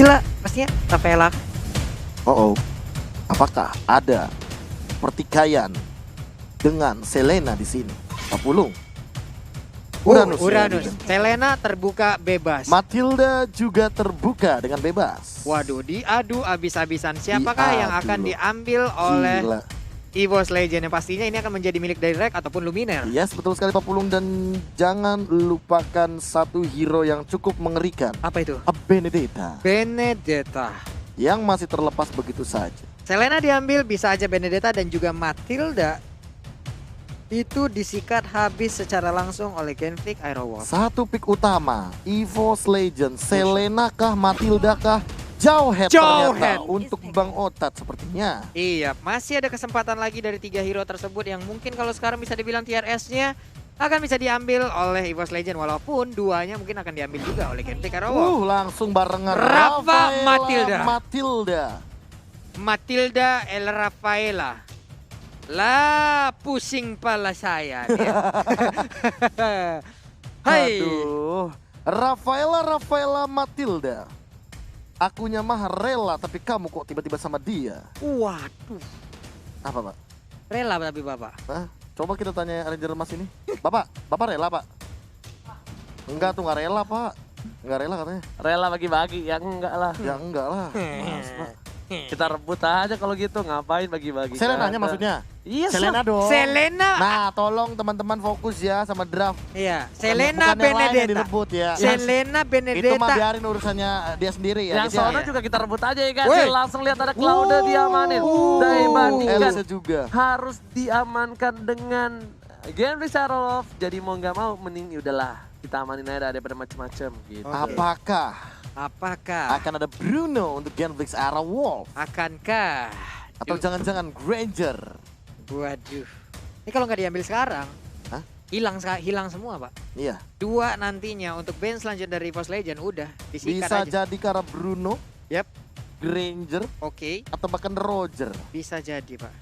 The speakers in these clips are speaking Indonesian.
Matilda pastinya Rafaela. Oh, apakah ada pertikaian dengan Selena di sini? Papulung. Uranus. Uranus. Ya, Selena terbuka bebas. Matilda juga terbuka dengan bebas. Waduh, diadu abis-abisan. Siapakah yang Diadu akan loh. diambil oleh Gila. EVOS Legend? Yang pastinya ini akan menjadi milik dari Rek ataupun Luminaire. Yes, betul sekali Papulung, dan jangan lupakan satu hero yang cukup mengerikan. Apa itu? Benedetta Benedetta. yang masih terlepas begitu saja. Selena diambil, bisa aja Benedetta dan juga Matilda itu disikat habis secara langsung oleh Genflix Aerowolf. Satu pick utama, EVOS Legend, Selena kah, Matilda kah? Jauh head Jauh ternyata head. untuk Bang Otat sepertinya. Iya, masih ada kesempatan lagi dari 3 hero tersebut yang mungkin kalau sekarang bisa dibilang TRS-nya akan bisa diambil oleh EVOS Legend, walaupun duanya mungkin akan diambil juga oleh Genflix Aerowolf. Langsung barengan Rafa Rafaela Matilda. Matilda El Rafaela. Lah, pusing pala saya. Hai. Aduh, Rafaela Matilda. Akunya mah rela, tapi kamu kok tiba-tiba sama dia? Waduh. Apa, Pak? Rela tapi Bapak. Hah? Coba kita tanya Ranger Mas ini. Bapak rela, Pak? Enggak tuh, nggak rela, Pak. Nggak rela katanya. Rela bagi-bagi, ya enggak lah. Ya enggak lah. Mas, Pak. Kita rebut aja kalau gitu, ngapain bagi-bagi. Selenanya maksudnya? Iya, Selena dong. Selena. Nah, tolong teman-teman fokus ya sama draft. Iya, Bukan Selena yang lain yang Benedetta. direbut ya. Selena Itu mah Benedetta. biarin urusannya dia sendiri ya. Yang gitu ya. sono juga kita rebut aja ya guys. Woi. Langsung lihat ada Claude diamanin. Dibandingkan Elisa juga. harus diamankan dengan Genflix Aerowolf. Jadi mau nggak mau mending udahlah kita amanin aja daripada macem-macem gitu. Apakah Akan ada Bruno untuk Genflix Aerowolf? akankah Atau jangan-jangan Granger? waduh. Ini kalau nggak diambil sekarang, Hah? hilang semua, Pak. Iya. 2 nantinya untuk band selanjutnya dari EVOS Legend udah disikat Bisa aja. jadi karena Bruno, Yap, Granger, oke. atau bahkan Roger. Bisa jadi, Pak.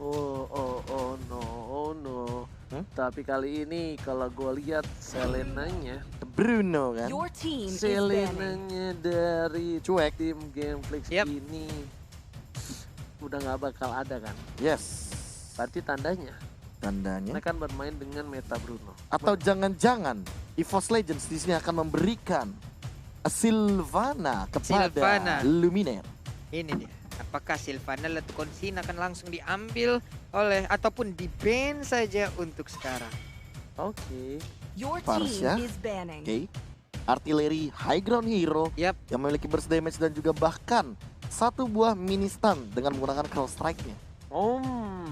Oh no. Hmm? Tapi kali ini kalau gue lihat Selenanya, Bruno kan? Your team is banning. Selenanya dari Cuek. tim Genflix Yap. ini udah nggak bakal ada kan? Yes. Berarti tandanya Tandanya. mereka akan bermain dengan meta Bruno. Atau jangan-jangan EVOS Legends di sini akan memberikan Sylvana kepada Sylvana. Luminaire. Ini dia. Apakah Sylvana Letukonsina akan langsung diambil oleh ataupun di-ban saja untuk sekarang? Oke. Your Parsha. team is banning. Oke. Artileri high ground hero Yap. yang memiliki burst damage dan juga bahkan satu buah mini stun dengan menggunakan cross strike-nya.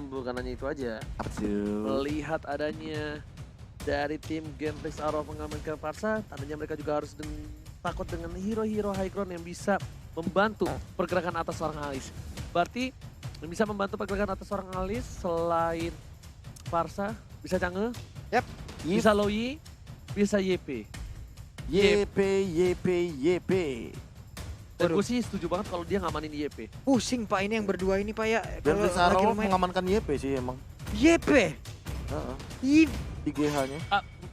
Bukan hanya itu aja. Apa tuh? Melihat adanya dari tim Genflix Aerowolf mengamankan Parsa, tandanya mereka juga harus takut dengan hero-hero high ground yang bisa membantu pergerakan atas seorang Alice. Berarti yang bisa membantu pergerakan atas seorang Alice selain Parsa, bisa Cange, Yap. bisa Loi, bisa YP. YP. Dan Waduh. gue sih setuju banget kalau dia ngamanin YP. Pusing, Pak, ini yang berdua ini, Pak, ya. Dan Genflix lagi Aerowolf main mengamankan YP sih emang. YP. Heeh. Ih, Di GH-nya.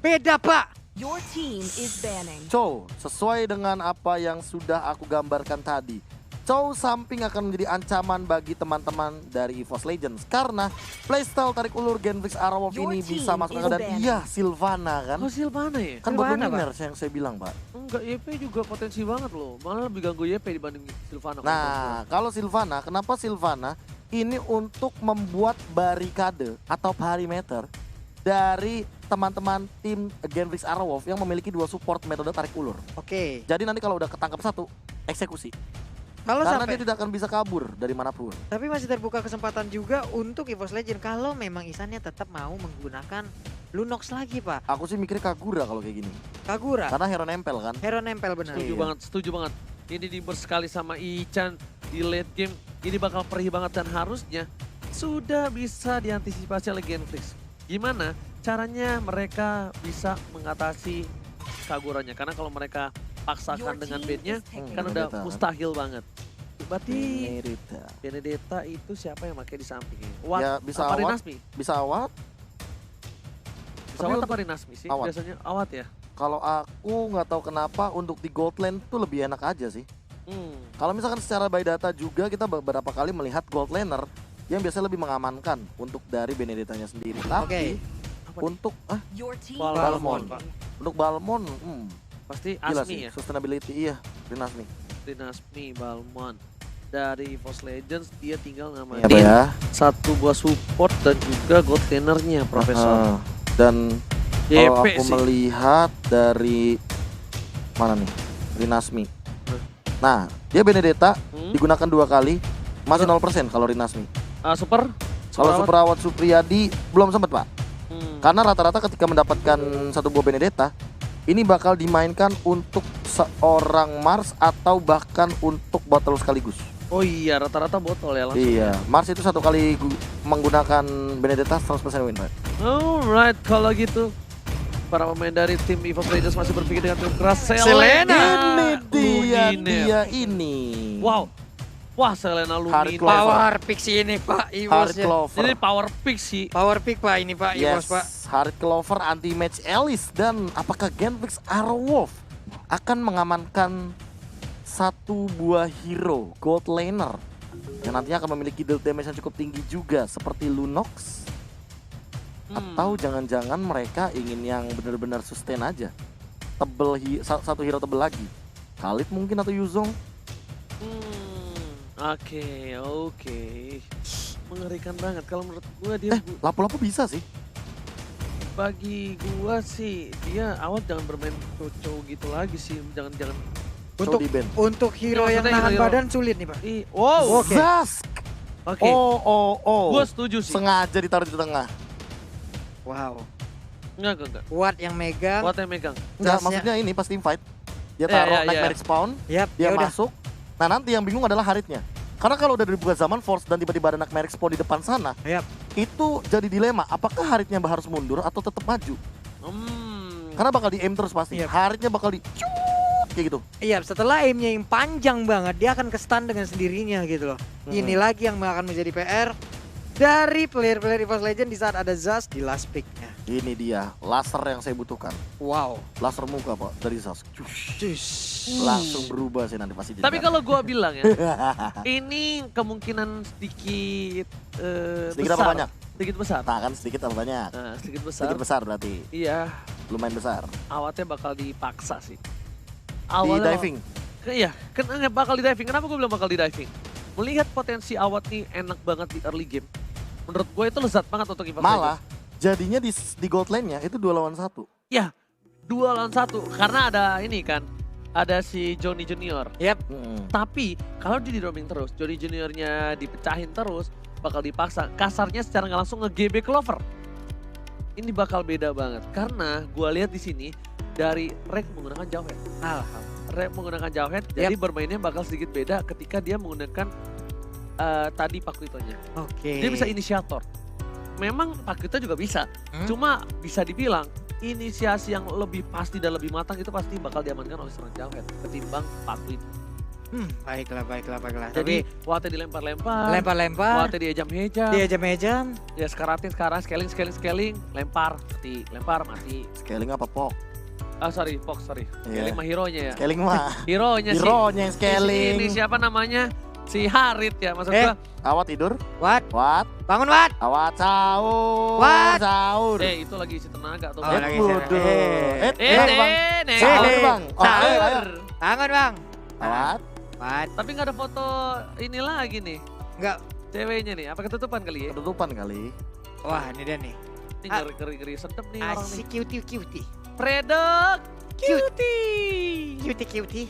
beda, Pak. Your team is banning. Chow, sesuai dengan apa yang sudah aku gambarkan tadi, Chow Samping akan menjadi ancaman bagi teman-teman dari EVOS Legends karena playstyle tarik ulur Genflix Aerowolf Your ini team bisa masuk is dan banned. iya Sylvana kan? Oh Silvana ya? Kan buat Sylvana, Luminaire yang saya bilang, Pak. Enggak, YP juga potensi banget loh. Malah lebih ganggu YP dibanding Silvana. Nah, kalau Sylvana, kenapa Sylvana? Ini untuk membuat barikade atau perimeter dari teman-teman tim Genflix Aerowolf yang memiliki 2 support metode tarik ulur. Oke. Jadi nanti kalau udah ketangkap satu, eksekusi. Kalau Karena sampai dia tidak akan bisa kabur dari manapun. tapi masih terbuka kesempatan juga untuk EVOS Legend kalau memang Isannya tetap mau menggunakan Lunox lagi, Pak. Aku sih mikir Kagura kalau kayak gini. Kagura. Karena hero nempel kan. Hero nempel benar. Setuju Iya. banget, setuju banget. Ini di burst sekali sama Ichan di late game. Ini bakal perih banget dan harusnya sudah bisa diantisipasi oleh Genflix. Gimana caranya mereka bisa mengatasi Kaguranya? Karena kalau mereka paksakan Your dengan team bandnya is taking kan Benedetta udah kan. mustahil banget. Berarti Benedetta. Benedetta itu siapa yang pakai di sampingnya? Wat, Ya, bisa apa Awat. Rinasmi? Bisa awat. Bisa Tapi Awat untuk- apa Rinasmi sih? Awat. Biasanya Awat ya? Kalau aku nggak tahu kenapa untuk di Gold Lane tuh lebih enak aja sih. Kalau misalkan secara by data juga kita beberapa kali melihat gold laner yang biasanya lebih mengamankan untuk dari Benedetta-nya sendiri. Tapi untuk Your team Balmond. untuk Balmond, Pasti gila Asmi sih, ya. sustainability iya, Rinasmi. Dinasmi Balmond. Dari EVOS Legends dia tinggal Iya, ngamatin Pak ya. satu buah support dan juga gold laner-nya Profesor. Dan YP kalau aku sih. melihat dari mana nih, Rinasmi. Nah, dia Benedetta digunakan 2 kali, masih 0% kalau Rinasmi. Super? Kalau Super Super Awat Supriyadi belum sempat, Pak. Karena rata-rata ketika mendapatkan satu buah Benedetta, ini bakal dimainkan untuk seorang Mars atau bahkan untuk botol sekaligus. Oh iya, rata-rata botol ya langsung. Iya, Mars itu satu kali menggunakan Benedetta 100% win rate. Alright, kalau gitu para pemain dari tim EVOS Legends masih berpikir dengan tim keras. Selena. Dia ini. Wow. Wah, Selena Hard Lumina. Clover. Power pick sih ini Pak Hard Iwosnya. Clover. Ini power pick sih. Power pick Pak ini Pak Iwos Yes, Pak. Hard Clover anti match Alice, dan apakah Genflix Arrowwolf akan mengamankan satu buah hero gold laner yang nantinya akan memiliki deal damage yang cukup tinggi juga seperti Lunox? Atau jangan-jangan mereka ingin yang benar-benar sustain aja, satu hero tebel lagi, Khalid mungkin atau Yuzong? Oke. Mengerikan banget kalau menurut gua dia Lapu-lapu bisa sih. bagi gua sih dia awal jangan bermain coco gitu lagi sih. Jangan Untuk di band. untuk hero Ya, yang maksudnya nahan hero. badan sulit nih Pak. wow. Oke. Zask. Oke. Oh. Gua setuju sih. Sengaja ditaruh di tengah. Wow. Enggak. Watt yang megang. Kuat yang megang. Enggak, Gasnya. maksudnya ini pas team fight. Dia Iya, taruh iya, naik iya. Merrick spawn, Yap, dia ya udah. masuk. Nah nanti yang bingung adalah Haritnya. Karena kalau udah dibuka zaman Force dan tiba-tiba ada anak Merrick spawn di depan sana, Yap. itu jadi dilema. Apakah Haritnya harus mundur atau tetap maju? Karena bakal di aim terus pasti. Yap. Haritnya bakal di cut kayak gitu. Iya, setelah aimnya yang panjang banget, dia akan ke stun dengan sendirinya gitu loh. Ini lagi yang akan menjadi PR dari player-player EVOS Legend di saat ada Zaz di last pick-nya. Ini dia laser yang saya butuhkan. Wow. Laser muka Pak dari Zask. Cus. Langsung berubah sih nanti pasti. Tapi kalau gua bilang ya, ini kemungkinan sedikit sedikit besar. apa banyak? Sedikit besar. Nah kan sedikit apa banyak? Nah, sedikit besar. Sedikit besar berarti. Iya, Lumayan besar. awatnya bakal dipaksa sih. Di diving. Iya, kenapa bakal di diving? Kenapa gue bilang bakal di diving? Melihat potensi awat nih enak banget di early game. Menurut gue itu lezat banget untuk EVOS Malah Legends. jadinya di gold lane-nya itu 2 lawan 1. Ya, 2 lawan 1. Karena ada ini kan, ada si Johnny Junior. Yap. Tapi kalau dia di roaming terus, Johnny Juniornya dipecahin terus, bakal dipaksa. Kasarnya secara nggak langsung nge-GB Clover. Ini bakal beda banget. Karena gue lihat di sini dari Rek menggunakan Jawhead. Rek menggunakan Jawhead, jadi bermainnya bakal sedikit beda ketika dia menggunakan tadi Pakuitonya. Oke. Dia bisa inisiator. Memang Pakuito juga bisa. Cuma bisa dibilang inisiasi yang lebih pasti dan lebih matang itu pasti bakal diamankan oleh seorang Jawhead ketimbang Pakuito. Baiklah. Jadi Wate dilempar-lempar, Lempar-lempar. Wate diejam-ejam, Dia jam-jam. ya sekarang scaling, lempar, mati. Scaling apa Pok? Sorry. Iya. Scaling mah hero-nya ya. Scaling mah. Hero-nya sih. Hero-nya yang scaling. Ini siapa namanya? Si Harit ya maksud gua. Awat tidur. Watt. Wat. Bangun Watt. Awat sahur. What? Sahur. Itu lagi isi tenaga tuh. Oh, Bang. lagi Bodoh. sahur. Bang. Sahur bang. Oh, ayo. Bangun Bang. Awat. Watt. Tapi nggak ada foto ini lagi nih. Enggak. Ceweknya nih, apa ketutupan kali ya? Penutupan kali. Wah, ini dia nih. Ini ngeri-ngeri sedep nih orang nih. Asik cutie. Predok cutie. Cutie.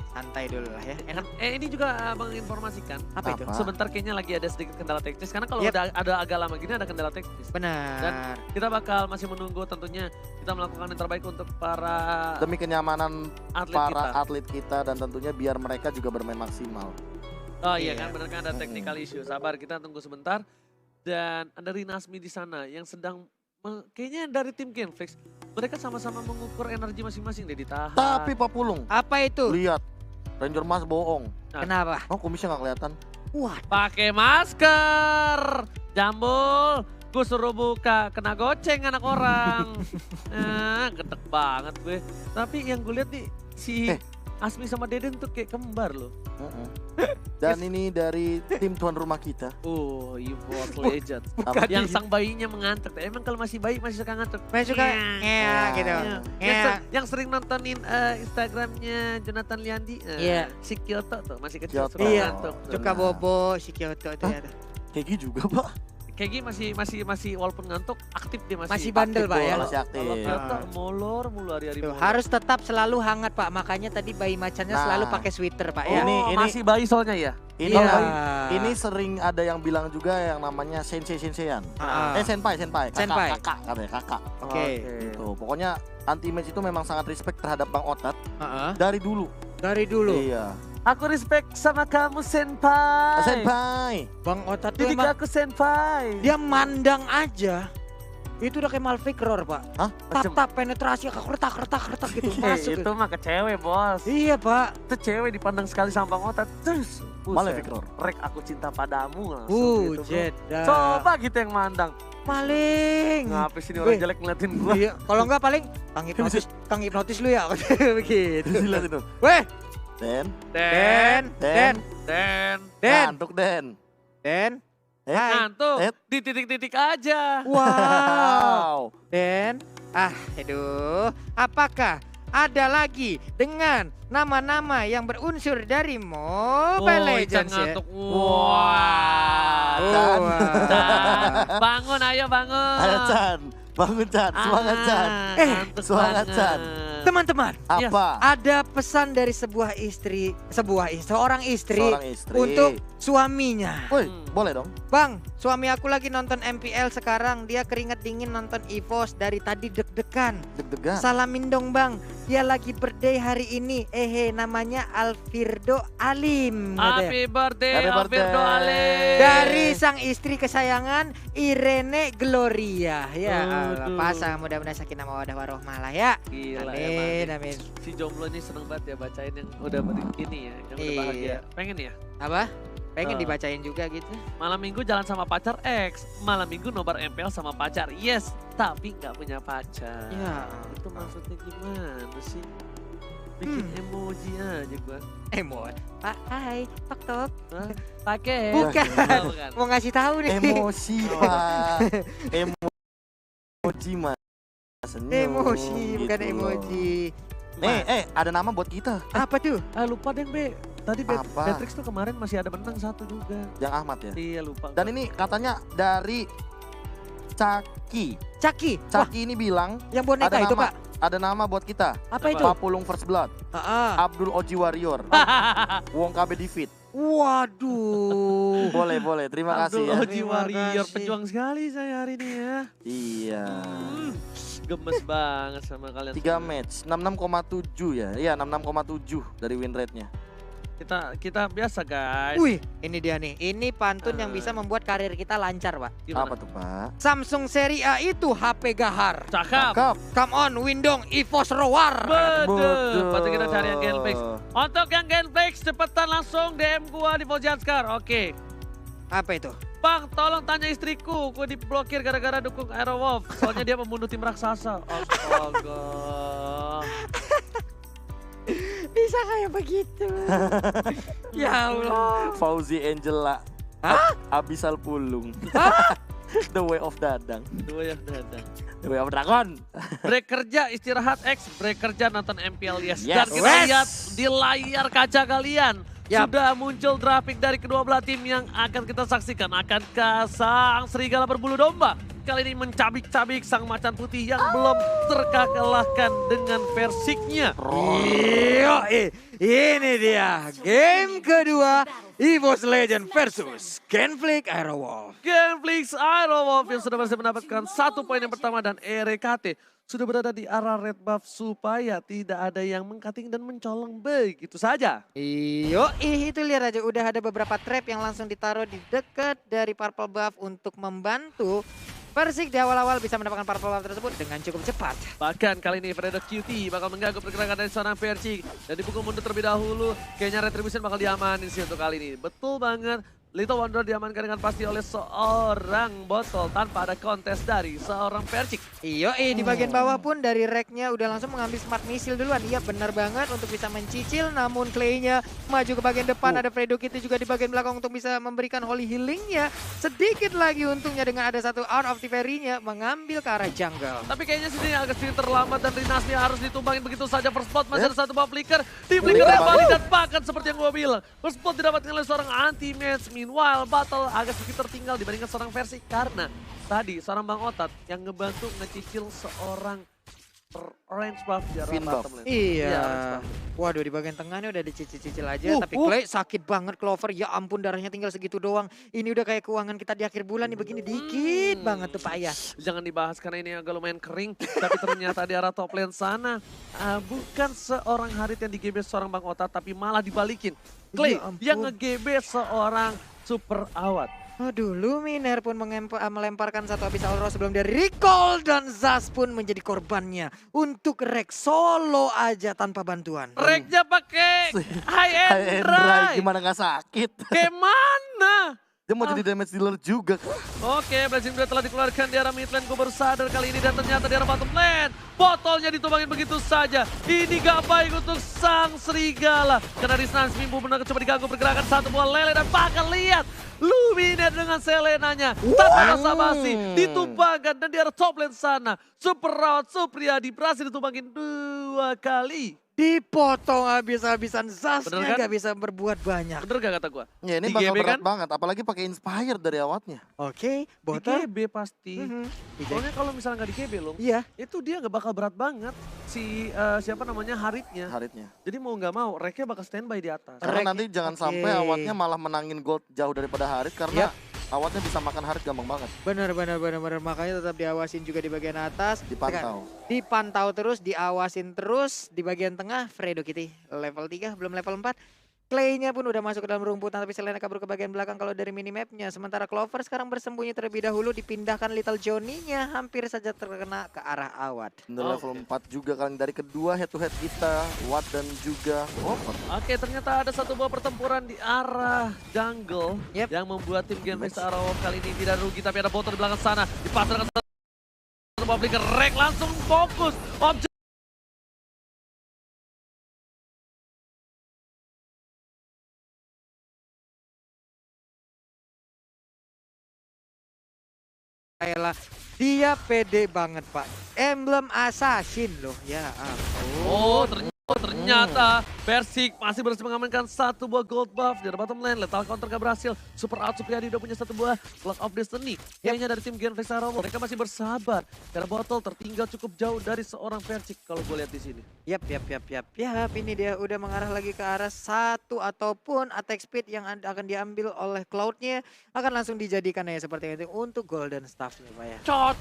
Santai dulu lah ya. Enak. Ini juga menginformasikan. Apa itu? Apa? Sebentar kayaknya lagi ada sedikit kendala teknis. Karena kalau Yep. ada agak lama gini ada kendala teknis. Benar. Kita bakal masih menunggu tentunya kita melakukan yang terbaik untuk para Demi kenyamanan atlet para kita. atlet kita dan tentunya biar mereka juga bermain maksimal. Oh iya Iya. kan, benar kan ada technical issue. Sabar, kita tunggu sebentar. Dan ada Rinasmi di sana yang sedang kayaknya dari tim Genflix. Mereka sama-sama mengukur energi masing-masing deh ditahan. Tapi Pak Pulung, Apa itu? lihat Ranger Mas bohong. Kenapa? Oh kumisnya nggak kelihatan. Wah, Pakai masker, Jambul. Gue suruh buka, kena goceng anak orang. Gedek banget gue. Tapi yang gue lihat nih si Asmi sama Deden tuh kayak kembar loh. Dan ini dari tim tuan rumah kita. Oh, EVOS Legend. Apa? Yang sang bayinya mengantuk. Emang kalau masih bayi masih suka ngantuk. Masih suka gitu. Yang sering nontonin Instagramnya Jonathan Liandi. Iya. Si Kyoto tuh masih kecil Kyoto. suka Iya. ngantuk. Suka bobo si Kyoto itu ya. Kegi juga, Pak. Kegi masih walaupun ngantuk aktif dia Masih bandel, Pak, ya. Masih aktif. Kalau Kyoto molor mulu hari-hari. Tuh, molor. harus tetap selalu hangat Pak, makanya tadi bayi macannya Nah. selalu pakai sweater Pak ya. Oh, Ini- masih bayi soalnya ya. Ini Iya. ini sering ada yang bilang juga yang namanya sensei-senseian. Ah. Senpai. Senpai. Kakak, katanya kakak. Oke. Gitu. Pokoknya anti-match itu memang sangat respect terhadap Bang Otat Heeh. dari dulu. Dari dulu. Iya. Aku respect sama kamu senpai. Senpai. Bang Otat tuh Didik emang aku senpai. dia mandang aja. Itu udah kayak Malfikror Pak. Hah? Tap penetrasi retak gitu masuk. Itu mah ke cewek, Bos. Iya Pak. Itu cewek dipandang sekali sama Bang Otat. Terus Malefikror. Rek aku cinta padamu langsung gitu, bro. Jeddah. Coba kita yang mandang. Paling. Ngapis ini orang Wih. jelek ngeliatin gua. Iya, kalau enggak paling kang hipnotis lu ya begitu. Lihat itu. Weh, Den. Den. Ngantuk Den. Hai. Ngantuk. Eh. Di titik-titik aja. Wow. Den. Aduh. Apakah ada lagi dengan nama-nama yang berunsur dari Mobile Legends ya? ngantuk. Wah. Chan. Bangun, ayo bangun. Ayo Chan. Bangun Chan. Semangat Chan. Ngantuk semangat, banget. Chan. Teman-teman, Apa? ada pesan dari seorang istri Seorang istri. untuk suaminya. Woi, boleh dong. Bang, suami aku lagi nonton MPL sekarang. Dia keringat dingin nonton EVOS dari tadi deg-degan. Deg-degan. Salamin dong bang, dia lagi birthday hari ini. Namanya Alfirdo Alim. katanya. Happy birthday, Happy birthday. Alfredo Ale. Dari sang istri kesayangan Irene Gloria. Ya Allah, Aduh. pasang mudah-mudahan sakinah mawaddah warohmah lah ya. Gila Amin, emang. amin. Si jomblo ini seneng banget ya bacain yang udah ini ya, yang udah Iya. bahagia. Pengen ya? Apa? Pengen Eh. dibacain juga gitu. Malam minggu jalan sama pacar X, malam minggu nobar MPL sama pacar. Yes, tapi nggak punya pacar. Ya. Itu maksudnya gimana sih? Bikin emoji aja gua. Emot. Pak, hai, tok tok. Hah? Pakai. Bukan. Oh, bukan. Mau ngasih tahu nih. Emosi Pak. Emoji mas. Senyum, Emosi, bukan gitu loh. emoji. Ada nama buat kita. Apa tuh? Ah lupa deh Be. Tadi Apa? Beatrix tuh kemarin masih ada menang satu juga. Yang Ahmad ya. Iya lupa. Dan ini katanya dari Caki. Caki. Wah, Caki ini bilang yang boneka ada itu nama. Pak. Ada nama buat kita. Apa itu? Papulung First Blood, Heeh. Abdul Oji Warrior, Wong KB Divit. Waduh. Boleh. Terima kasih ya. Abdul Oji Terima Warrior, kasih. pejuang sekali saya hari ini ya. Iya. Gemes banget sama kalian. 3 match, 66,7 ya. Iya, 66,7 dari win rate-nya. Kita biasa guys. Wih, ini dia nih. Ini pantun yang Ah. bisa membuat karir kita lancar, Pak. Gimana? Apa tuh, Pak? Samsung seri A itu HP gahar. Cakep. Cakep. Come on, Windong EVOS Roar. Betul. Berarti kita cari yang Genflix. Untuk yang Genflix cepetan langsung DM gua di Vojanskar. Oke. Apa itu? Bang, tolong tanya istriku. Gua diblokir gara-gara dukung Aerowolf. Soalnya dia membunuh tim raksasa. Astaga. Bisa kayak begitu. Ya Allah. Fauzi Angela. Hah? Abisal Pulung. The Way of Dadang. Dua yang dadang. The Way of Dragon. Break kerja, istirahat X. Break kerja, nonton MPL Yes. Yes. Dan kita Yes. lihat di layar kaca kalian. Yap. Sudah muncul grafik dari kedua belah tim yang akan kita saksikan. Akankah sang serigala berbulu domba kali ini mencabik-cabik sang macan putih yang belum terkalahkan dengan versiknya? Iya, ini dia game kedua EVOS Legend versus Genflix Aerowolf. Genflix Aerowolf yang sudah berhasil mendapatkan 1 poin yang pertama dan RKT sudah berada di arah red buff supaya tidak ada yang mengkating dan mencolong begitu saja. Iyo, itu lihat aja udah ada beberapa trap yang langsung ditaruh di dekat dari purple buff untuk membantu Persik di awal-awal bisa mendapatkan purple buff tersebut dengan cukup cepat. Bahkan kali ini Fredo QT bakal mengganggu pergerakan dari seorang Persik dan dipukul mundur terlebih dahulu. Kayaknya Retribution bakal diamanin sih untuk kali ini. Betul banget. Little Wonder diamankan dengan pasti oleh seorang botol tanpa ada kontes dari seorang Percik. Iya, di bagian bawah pun dari rack-nya udah langsung mengambil smart missile duluan. Iya, benar banget untuk bisa mencicil, namun Clay-nya maju ke bagian depan. Ada Fredo Kitty juga di bagian belakang untuk bisa memberikan holy healing-nya. Sedikit lagi untungnya dengan ada satu Out of the Fairy-nya mengambil ke arah jungle. Tapi kayaknya sini agak sedikit terlambat dan Rinasmi harus ditumbangin begitu saja. First spot masih ada satu bawah flicker. Di flicker Revali dan bahkan seperti yang gue bilang. First spot didapatkan oleh seorang anti-match. Meanwhile, battle agak sedikit tertinggal dibandingkan seorang versi. Karena tadi seorang Bang Otat yang ngebantu ngecicil seorang orange buff di arah Fin buff. bottom lane. Iya. orange buff. Waduh, di bagian tengahnya udah dicicil-cicil aja. Tapi Clay sakit banget Clover. Ya ampun, darahnya tinggal segitu doang. Ini udah kayak keuangan kita di akhir bulan nih. Begini dikit banget tuh Pak Ayah. Jangan dibahas karena ini agak lumayan kering. Tapi ternyata di arah top lane sana bukan seorang Harit yang di-GB seorang Bang Otat, tapi malah dibalikin. Clay Ya ampun. yang nge-GB seorang super awat. Aduh, Luminer pun melemparkan satu Abyss Aura sebelum dia recall dan Zas pun menjadi korbannya untuk Rex solo aja tanpa bantuan. Reknya pakai high High end and dry, drive. gimana nggak sakit? Gimana? Dia mau jadi damage dealer juga. Oke, Blazing Blade telah dikeluarkan di arah mid lane. Gue baru sadar kali ini dan ternyata di arah bottom lane. Botolnya ditumbangin begitu saja. Ini gak baik untuk sang serigala. Karena Riznan Mimbu benar coba diganggu pergerakan satu buah lele dan bahkan lihat. Luminer dengan Selenanya. Tanpa basa-basi ditumbangkan dan di arah top lane sana. Super Rawat Supriyadi berhasil ditumbangin 2 kali. Dipotong habis-habisan, Zasnya Bener kan? nggak bisa berbuat banyak. Bener gak kata gue? Ya ini Di bakal GB berat kan? banget, apalagi pakai Inspire dari awatnya. Oke, Di botol. GB pasti. Soalnya kalau misalnya nggak di GB loh, Iya. itu dia nggak bakal berat banget si siapa namanya Haritnya. Haritnya. Jadi mau nggak mau, Reknya bakal standby di atas. Karena Rek- nanti jangan oke. sampai awatnya malah menangin gold jauh daripada Harit karena Yap. awatnya bisa makan Harit gampang banget. Benar. Makanya tetap diawasin juga di bagian atas. Dipantau. Dipantau terus, diawasin terus. Di bagian tengah, Fredo Kitty level 3, belum level 4. Clay-nya pun udah masuk ke dalam rumputan, tapi Selena kabur ke bagian belakang kalau dari minimapnya. Sementara Clover sekarang bersembunyi terlebih dahulu, dipindahkan Little Johnny-nya. Hampir saja terkena ke arah Awat. Bener level 4 juga kalian dari kedua head to head kita, Watt dan juga Clover. Oke, ternyata ada satu buah pertempuran di arah jungle Yep. yang membuat tim Gen Beast Arrow kali ini tidak rugi, tapi ada botol di belakang sana. Dipasarkan satu buah flicker, Rek langsung fokus. Objek Kayalah, dia pede banget Pak. Emblem Assassin loh, ya ampun. Oh, ternyata Persik masih berhasil mengamankan satu buah gold buff di bottom lane. Lethal counter gak berhasil. Super Out Supriyadi udah punya satu buah Clock of Destiny. Kayaknya dari tim Gen Beast Arrow mereka masih bersabar. Karena botol tertinggal cukup jauh dari seorang Persik kalau gue lihat di sini. Yap. Ini dia udah mengarah lagi ke arah satu ataupun attack speed yang akan diambil oleh Cloud-nya akan langsung dijadikan ya seperti itu untuk golden staff-nya Pak ya. Cot.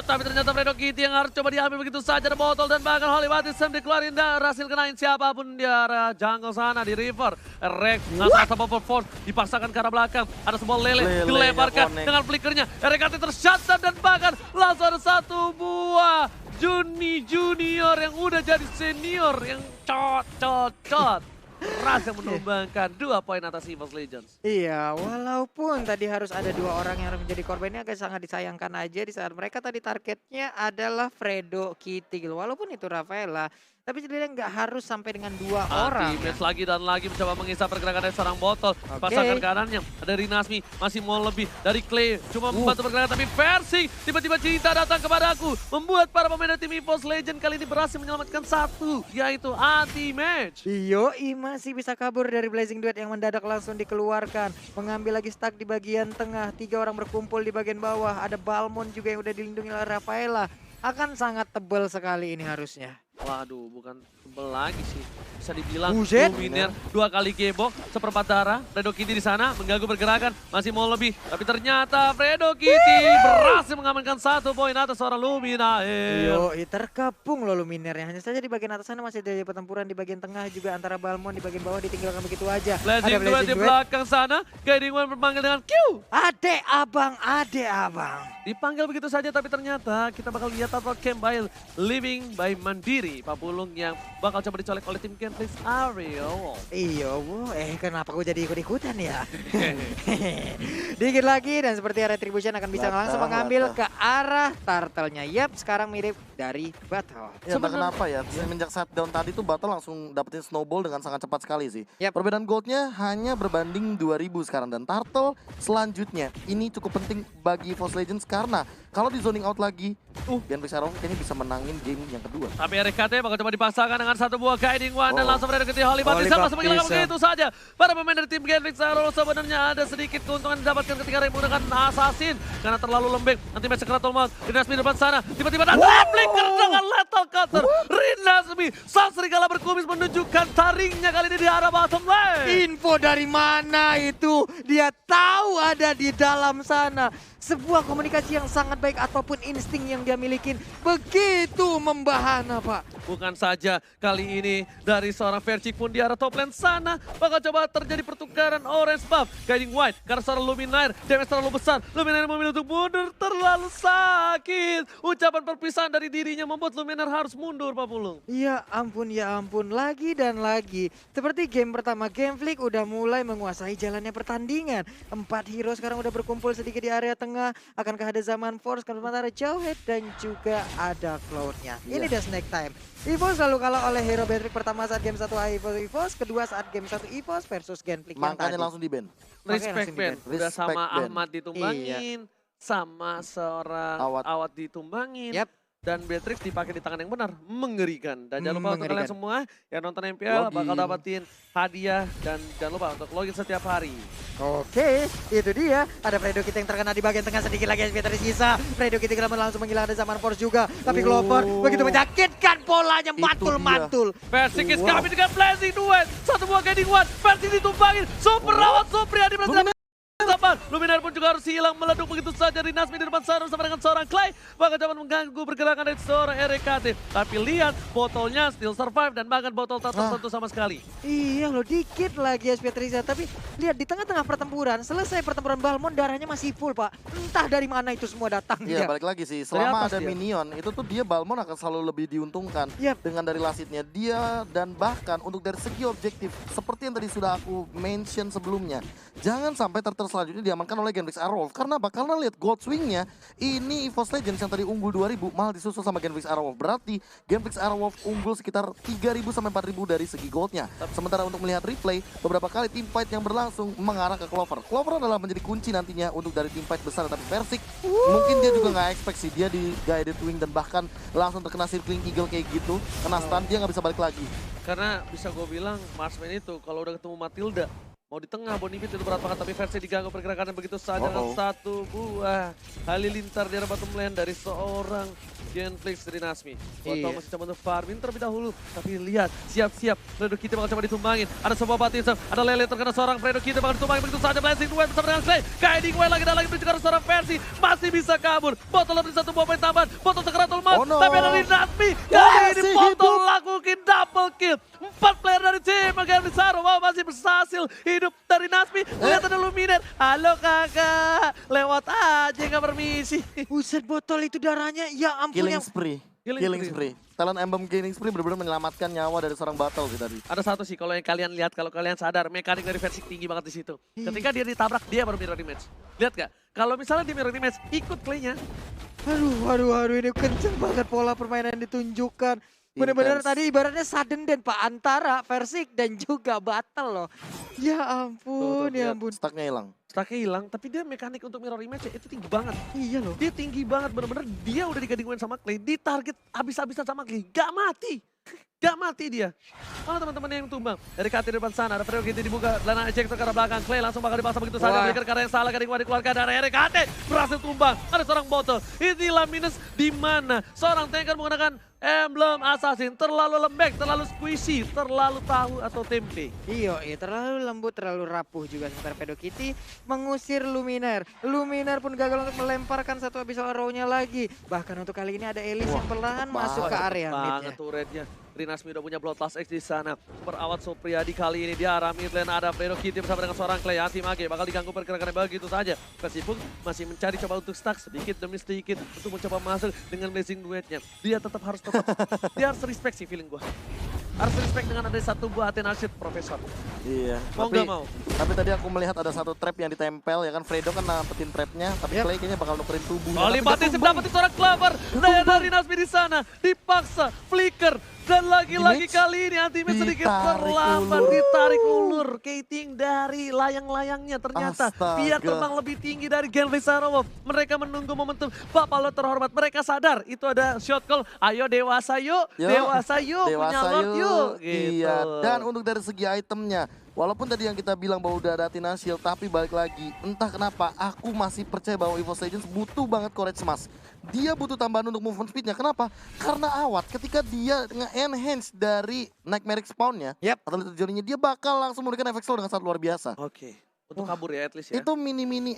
Tapi ternyata Fredo Kitty yang harus coba diambil begitu saja. Ada botol dan bahkan Holy Baptism dikeluarin dan berhasil kenain siapapun di arah jungle sana di river. Rex ngasih power force dipaksakan ke arah belakang. Ada sebuah lele Lelenya dilebarkan connect. dengan flickernya. RKT tershutdown dan bahkan langsung ada satu buah Juni Junior yang udah jadi senior yang cot. Berhasil menumbangkan 2 poin atas EVOS Legends. Iya, walaupun tadi harus ada 2 orang yang harus menjadi korban, ini agak sangat disayangkan aja di saat mereka tadi targetnya adalah Fredo Kitty gitu. Walaupun itu Rafaela, tapi sebenarnya nggak harus sampai dengan 2 orang. Anti-match lagi dan lagi mencoba mengisap pergerakan dari seorang botol. Pasangkan kanannya. Ada Rinasmi masih mau lebih dari Clay. Cuma membantu pergerakan tapi Persik tiba-tiba cinta datang kepadaku. Membuat para pemain dari tim EVOS Legend kali ini berhasil menyelamatkan satu. Yaitu anti-match. Yoi masih bisa kabur dari Blazing Duet yang mendadak langsung dikeluarkan. Mengambil lagi stack di bagian tengah. 3 orang berkumpul di bagian bawah. Ada Balmon juga yang udah dilindungi oleh Rafaela. Akan sangat tebal sekali ini harusnya. Waduh, bukan tebel lagi sih. Bisa dibilang Buset. Luminer 2 kali gebok, seperempat darah. Fredo Kitty di sana mengganggu pergerakan, masih mau lebih. Tapi ternyata Fredo Kitty berhasil mengamankan 1 poin atas seorang Luminer. Yoi, terkepung loh Luminernya. Hanya saja di bagian atas sana masih ada pertempuran di bagian tengah juga antara Balmon, di bagian bawah ditinggalkan begitu aja. Blazing Duet di belakang sana, Guiding One berpanggil dengan Q. Ade abang. Dipanggil begitu saja tapi ternyata kita bakal lihat total camp by Living by Mandiri. Papulung yang bakal coba dicolek oleh tim Genflix Aerial. Iya, kenapa gue jadi ikut-ikutan ya? Dikit lagi dan seperti Retribution akan bisa langsung mengambil ke arah turtle-nya. Yap, sekarang mirip dari Battle. Ya, entah kenapa ya, semenjak shutdown tadi tuh Battle langsung dapetin snowball dengan sangat cepat sekali sih. Yap. Perbedaan goldnya hanya berbanding 2000 sekarang. Dan Turtle selanjutnya, ini cukup penting bagi Force Legends karena kalau di zoning out lagi, Genflix Aerial kayaknya bisa menangin game yang kedua. Tapi RKT bakal coba dipaksakan dengan satu buah guiding one dan langsung dari ketika Holy Baptism langsung menghilangkan begitu saja. Para pemain dari tim Genflix Aerial sebenarnya ada sedikit keuntungan didapatkan ketika Ray menggunakan Assassin karena terlalu lembek. Nanti match Kratul Maut, Rinasmi depan sana, tiba-tiba ada flicker dengan lethal cutter. Rinasmi, sang serigala berkumis menunjukkan taringnya kali ini di arah bottom lane. Info dari mana itu? Dia tahu ada di dalam sana. Sebuah komunikasi yang sangat baik ataupun insting yang dia miliki begitu membahana, Pak. Bukan saja kali ini dari seorang Vercik pun di arah top lane sana bakal coba terjadi pertukaran orange buff guiding white karena seorang Luminaire damage terlalu besar. Luminaire memilih untuk mundur, terlalu sakit. Ucapan perpisahan dari dirinya membuat Luminaire harus mundur, Pak Pulung. Ya ampun, lagi dan lagi. Seperti game pertama, Genflix udah mulai menguasai jalannya pertandingan. 4 hero sekarang udah berkumpul sedikit di area tengah. Akankah ada Zaman Force, sementara Jauhead dan juga ada Cloud-nya. Ini udah snack time. EVOS selalu kalah oleh hero Beatrix pertama saat game 1 EVOS, kedua saat game 1 EVOS versus Genflix yang Makanya tadi. langsung di ban. Respect ban, udah Respect sama ban. Ahmad ditumbangin, sama seorang Awad ditumbangin. Yap. Dan Beatrix dipakai di tangan yang benar, mengerikan. Dan jangan lupa untuk Mengerikan. kalian semua yang nonton MPL Login. bakal dapetin hadiah dan jangan lupa untuk login setiap hari. Oke, itu dia. Ada Fredo kita yang terkena di bagian tengah sedikit lagi SP tersisa. Fredo kita langsung menghilang ada Zaman Force juga. Tapi Clover begitu menyakitkan polanya mantul-mantul. Versik is kami dengan Blazing Duet. Satu buah guiding one, Versik ditumbangin. Super rawat Supriyadi berhasil. Luminaire pun juga harus hilang, meleduk begitu saja. Rinasmi di depan sana bersama dengan seorang Clay. Bahkan coba mengganggu pergerakan dari seorang RKT. Tapi lihat botolnya still survive dan bahkan botol tak tersentuh sama sekali. Iya loh, dikit lagi SP Triza. Tapi lihat di tengah-tengah pertempuran, selesai pertempuran Balmond darahnya masih full, Pak. Entah dari mana itu semua datang. Iya, balik lagi sih. Selama atas ada dia. minion, itu tuh dia Balmond akan selalu lebih diuntungkan Yap. dengan dari lasitnya dia. Dan bahkan untuk dari segi objektif, seperti yang tadi sudah aku mention sebelumnya, jangan sampai turtle selanjutnya diamankan oleh Genflix Aerial. Karena karena lihat gold swingnya, ini EVOS Legends yang tadi unggul 2000 malah disusul sama Genflix Aerial. Berarti Genflix Aerial unggul sekitar 3000 sampai 4000 dari segi goldnya. Sementara untuk melihat replay, beberapa kali team fight yang berlangsung mengarah ke Clover. Clover adalah menjadi kunci nantinya untuk dari team fight besar, tapi Versik mungkin dia juga nggak expect sih, dia di guided wing dan bahkan langsung terkena circling eagle kayak gitu, kena stun, dia nggak bisa balik lagi. Karena bisa gue bilang Marksman itu kalau udah ketemu Matilda, mau di tengah, Bonifit itu berat banget, tapi versi diganggu pergerakan begitu saja dengan satu buah halilintar di arah bottom lane dari seorang Genflix Rinasmi. Botol masih coba untuk farming terlebih dahulu, tapi lihat, siap-siap, Fredo kita bakal coba ditumbangin. Ada sebuah baptism, ada Lele terkena seorang Fredo kita bakal ditumbangin begitu saja. Blessing Duet bersama dengan Slay, guiding way lagi dan lagi menuju ke arah seorang versi, masih bisa kabur. Botol lebih satu buah poin tambahan, Botol terkena Tulmat, tapi ada Rinasmi. Kali ini Botol lakukan double kill. 4 player dari tim Genflix Aerial, wow, masih berhasil hidup dari Nasmi. Lihat ada Luminaire. Halo kakak, lewat aja nggak permisi. Buset, Botol itu darahnya, ya ampun. Killing Yang spree. Killing Killing spree. spree. Talent Emblem Killing Spree benar-benar menyelamatkan nyawa dari seorang Battle sih tadi. Ada satu sih kalau yang kalian lihat, kalau kalian sadar mekanik dari versi tinggi banget di situ. Ketika dia ditabrak, dia baru mirror image. Lihat gak? Kalau misalnya di mirror image, ikut playnya. Aduh, ini kenceng banget pola permainan yang ditunjukkan. Bener-bener Intense. tadi ibaratnya sudden dan Pak antara Versik dan juga Battle loh. Ya ampun, ya lihat. ampun. Stucknya hilang. Stucknya hilang, tapi dia mekanik untuk mirror image itu tinggi banget. Iya loh. Dia tinggi banget, bener-bener dia udah digading sama Clay, ditarget habis-habisan sama Clay, gak mati. Gak mati dia. Mana teman-teman yang tumbang? Dari KT di depan sana, ada Fredo kita dibuka, Lana eject ke arah belakang. Clay langsung bakal dipaksa begitu saja. Breaker karena yang salah, gading dikeluarkan dari RKT. Berhasil tumbang, ada seorang Botol. Inilah minus di mana seorang tanker menggunakan emblem assassin. Terlalu lembek, terlalu squishy, terlalu tahu atau tempe. Iya, terlalu lembut, terlalu rapuh juga sementara Pedo Kitty mengusir Luminaire. Luminaire pun gagal untuk melemparkan satu abyssal arrow-nya lagi. Bahkan untuk kali ini ada Elise yang perlahan masuk ke area banget mid-nya. turretnya. Rinasmi udah punya Bloodlust X di sana. Berawat Supriyadi kali ini di arah mid lane, ada Fredo Kitty bersama dengan seorang Clay. Anti Mage bakal diganggu pergerakannya begitu saja. Meskipun masih mencari coba untuk stuck sedikit demi sedikit untuk mencoba masuk dengan blazing duetnya. Dia tetap harus dia harus respect sih feeling gua. harus respect dengan ada satu buah Athena Shield, Profesor. Iya. Mau nggak mau? Tapi tadi aku melihat ada satu trap yang ditempel ya kan. Fredo kan nampetin trapnya, tapi Yep. Clay kayaknya bakal nukerin tubuhnya. Oh, Tapi limpatin nggak dapetin seorang Clover. Daya dari Nasmi di sana. Dipaksa, flicker. Dan lagi-lagi Image kali ini Anti-Match sedikit ditarik terlambat. ulur. Ditarik ulur. Kating dari layang-layangnya. Ternyata Astaga. biar terbang lebih tinggi dari Genflix Arrow. Mereka menunggu momentum. Bapak lo terhormat. Mereka sadar itu ada shot call. Ayo dewasa yuk. Yuk. Dewasa yuk. Punya Lord yuk. Gitu. Iya, dan untuk dari segi itemnya, walaupun tadi yang kita bilang bahwa udah ada Athena Shield, tapi balik lagi, entah kenapa aku masih percaya bahwa EVOS Legends butuh banget Courage Smash. Dia butuh tambahan untuk movement speednya. Kenapa? Karena Awat ketika dia nge-enhance dari Nightmare Spawn-nya, Yep. atau Little Journey-nya, dia bakal langsung memberikan efek slow dengan sangat luar biasa. Oke. Untuk kabur ya at least ya. Itu mini-mini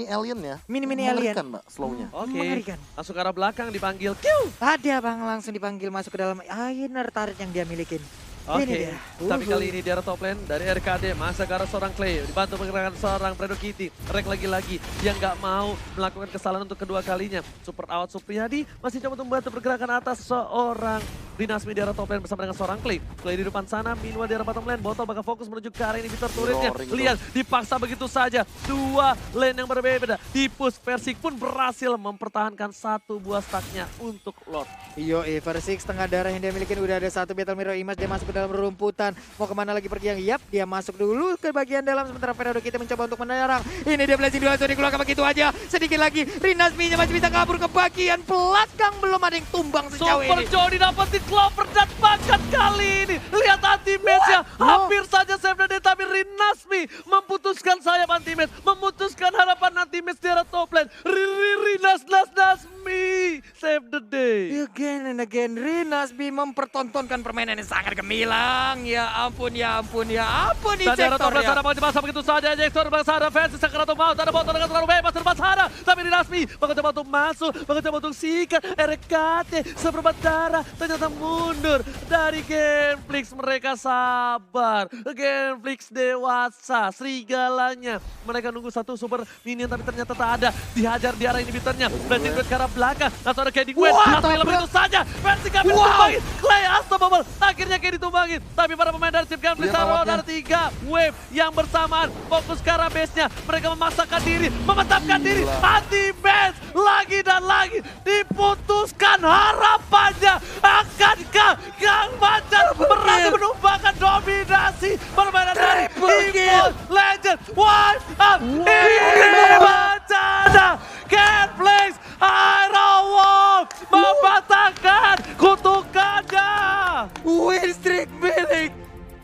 alien ya. Mini-mini alien. Mengerikan, Mbak, slow-nya. Oke. Mengerikan. Langsung ke arah belakang dipanggil. Kill. Ada bang langsung dipanggil masuk ke dalam inner turret yang dia milikin. Ini Oke, dia. tapi kali ini di arah top lane dari RKD, masa ke arah seorang Clay, dibantu pergerakan seorang Fredo Kitty. Rek lagi-lagi, dia nggak mau melakukan kesalahan untuk kedua kalinya. Super Awat Supriyadi masih coba untuk membantu pergerakan atas seorang Dinasmi di arah top lane bersama dengan seorang Clay. Clay di depan sana, Minwa di arah bottom lane, Botol bakal fokus menuju ke arah inhibitor turretnya. Roaring Lihat, dipaksa begitu saja. Dua lane yang berbeda. Di-push, Persik pun berhasil mempertahankan satu buah stacknya untuk Lord. Yo, Versix setengah darah yang dia miliki udah ada satu Battle Mirror Image, dia masuk ke dalam rumputan. Mau kemana lagi pergi yang yap, dia masuk dulu ke bagian dalam sementara Fredo kita mencoba untuk menyerang. Ini dia blazing dua langsung dikeluarkan begitu aja. Sedikit lagi Rinasmi-nya masih bisa kabur ke bagian belakang, belum ada yang tumbang sejauh Super ini. Jody dapetin Clover dan pakat kali ini. Lihat Anti-Match-nya, hampir saja save the day, tapi Rinasmi memutuskan sayap Anti-Match, memutuskan harapan Anti-Match di arah top lane. Nasmi save the day. Again and again, Rinasmi mempertontonkan permainan yang sangat gemilang. Ya ampun, ya ampun, ya ampun. Dan di arah top Injektor lane ya. sana mau dipasang begitu saja. Injektor bersara fans sekarang untuk mau. Ada botol dengan terlalu bebas terlepas sana. Tapi Rinasmi mencoba untuk masuk, mencoba untuk sikat. RKT seperempat darah ternyata mundur dari Genflix. Mereka sabar. Genflix dewasa, serigalanya. Mereka nunggu satu super minion tapi ternyata tak ada. Dihajar di arah inhibitornya. Blazing Duet ke arah belakang. Langsung ada Candy Gwen. Langsung begitu saja. Versi kami ditumbangin. Clay Unstoppable. Akhirnya Candy ditumbangin. Tapi para pemain dari tim Genflix dari 3 wave yang bersamaan. Fokus ke arah base-nya. Mereka memaksakan diri. Memetapkan diri. Anti-Match. Lagi dan lagi. Diputuskan harapannya. Akankah Gang Macan berhasil menumbangkan dominasi permainan dari EVOS Legends. Wipe up ini Macana. Genflix Aeroworld mematahkan kutukannya. Win streak milik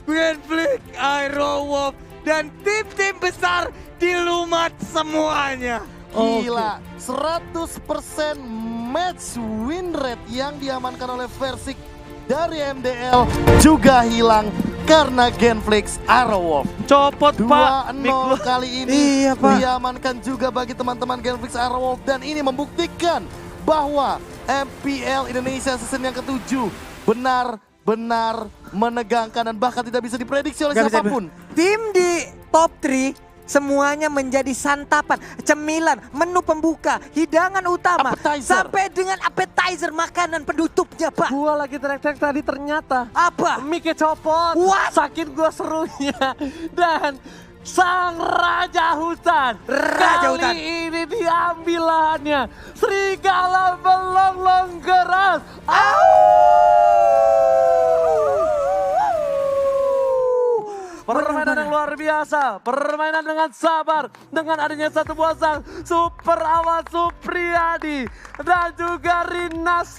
Genflix, Aerowolf, dan tim-tim besar dilumat semuanya. Gila, 100% match win rate yang diamankan oleh Versik dari MDL juga hilang karena Genflix Aerowolf. Copot Pak. 2-0 kali ini Iya, Pak. diamankan juga bagi teman-teman Genflix Aerowolf dan ini membuktikan bahwa MPL Indonesia season yang ke-7 benar-benar menegangkan dan bahkan tidak bisa diprediksi oleh Gak bisa siapapun. Tim di top 3 semuanya menjadi santapan, cemilan, menu pembuka, hidangan utama, Appetizer. sampai dengan appetizer, makanan penutupnya, Pak. Gua lagi teriak-teriak tadi ternyata Apa? mic-nya copot. What? Sakit gua serunya. Dan sang Raja Hutan. Raja Kali Hutan. ini diambil lahannya. Serigala belong-long keras. Permainan yang luar biasa, permainan dengan sabar, dengan adanya satu buah sang Super Awat Supriyadi dan juga Rinas